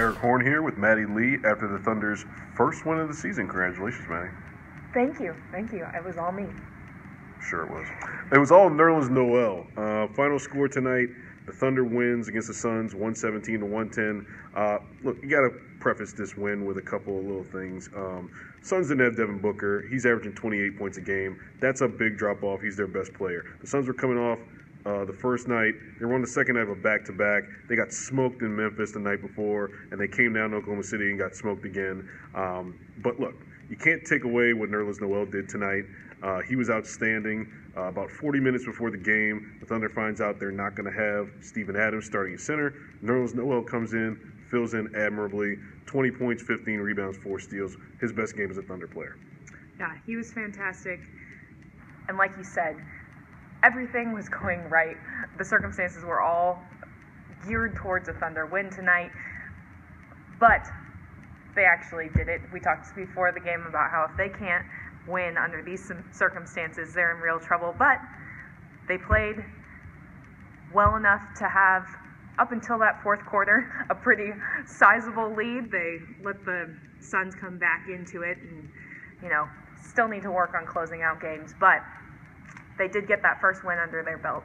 Erik Horne here with Maddie Lee after the Thunder's first win of the season. Congratulations, Maddie. Thank you. It was all me. Sure it was. It was all Nerlens Noel. Final score tonight, the Thunder wins against the Suns, 117 to 110. Look, you got to preface this win with a couple of little things. Suns didn't have Devin Booker. He's averaging 28 points a game. That's a big drop-off. He's their best player. The Suns were coming off the first night. They were on the second night of a back-to-back. They got smoked in Memphis the night before, and they came down to Oklahoma City and got smoked again. But look, you can't take away what Nerlens Noel did tonight. He was outstanding. About 40 minutes before the game, the Thunder finds out they're not going to have Steven Adams starting at center. Nerlens Noel comes in, fills in admirably. 20 points, 15 rebounds, 4 steals. His best game as a Thunder player. Yeah, he was fantastic. And like you said, everything was going right. The circumstances were all geared towards a Thunder win tonight. But they actually did it. We talked before the game about how if they can't win under these circumstances, they're in real trouble. But they played well enough to have, up until that fourth quarter, a pretty sizable lead. They let the Suns come back into it and, still need to work on closing out games. But they did get that first win under their belt.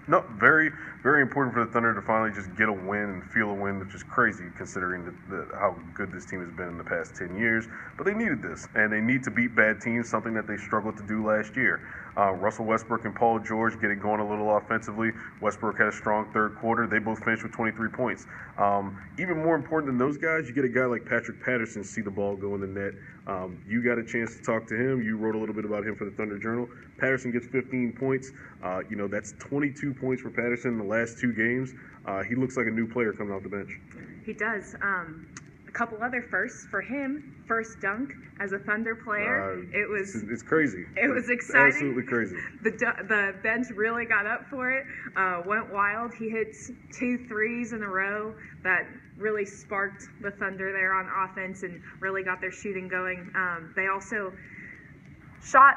No, very, very important for the Thunder to finally just get a win and feel a win, which is crazy considering how good this team has been in the past 10 years. But they needed this, and they need to beat bad teams, something that they struggled to do last year. Russell Westbrook and Paul George get it going a little offensively. Westbrook had a strong third quarter. They both finished with 23 points. Even more important than those guys, you get a guy like Patrick Patterson see the ball go in the net. You got a chance to talk to him. You wrote a little bit about him for the Thunder Journal. Patterson gets 15 points. That's 22 points for Patterson in the last 2 games. He looks like a new player coming off the bench. He does. A couple other firsts for him. First dunk as a Thunder player. It's crazy. It was exciting. Absolutely crazy. The bench really got up for it. Went wild. He hits 2 threes in a row that really sparked the Thunder there on offense and really got their shooting going. They also shot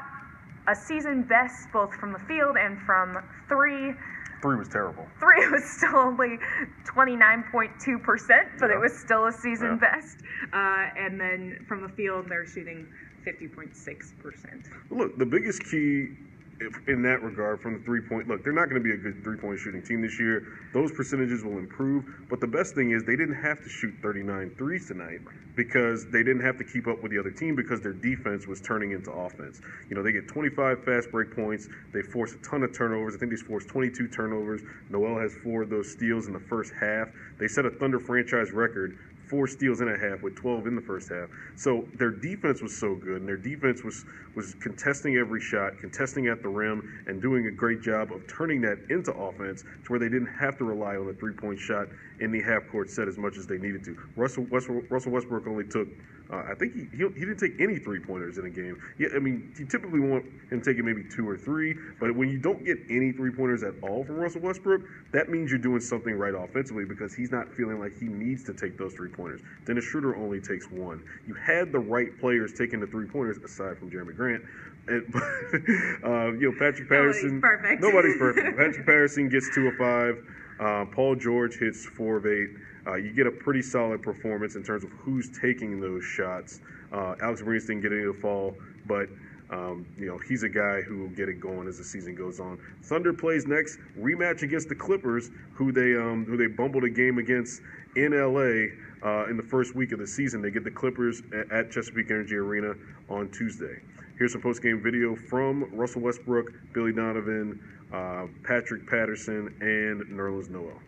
a season best both from the field and from 3. 3 was terrible. 3 was still only 29.2%, but it was still a season best. And then from the field, they're shooting 50.6%. Look, the biggest key in that regard from the three-point, look, they're not going to be a good three-point shooting team this year. Those percentages will improve, but the best thing is they didn't have to shoot 39 threes tonight because they didn't have to keep up with the other team because their defense was turning into offense. They get 25 fast break points. They force a ton of turnovers. I think they forced 22 turnovers. Noel has 4 of those steals in the first half. They set a Thunder franchise record, 4 steals in a half with 12 in the first half. So their defense was so good, and their defense was contesting every shot, contesting at the rim, and doing a great job of turning that into offense to where they didn't have to rely on the three-point shot in the half-court set as much as they needed to. Russell Westbrook only took, I think he didn't take any three-pointers in a game. Yeah, I mean, you typically want him taking maybe 2 or 3, but when you don't get any three-pointers at all from Russell Westbrook, that means you're doing something right offensively because he's not feeling like he needs to take those three-pointers. Dennis Schroeder only takes 1. You had the right players taking the three-pointers aside from Jeremy Grant. Patrick Patterson. Nobody's perfect. Patrick Patterson gets 2 of 5. Paul George hits 4 of 8. You get a pretty solid performance in terms of who's taking those shots. Alex Marinas didn't get any of the fall, but he's a guy who will get it going as the season goes on. Thunder plays next rematch against the Clippers, who they bumbled a game against in LA in the first week of the season. They get the Clippers at Chesapeake Energy Arena on Tuesday. Here's some post-game video from Russell Westbrook, Billy Donovan, Patrick Patterson, and Nerlens Noel.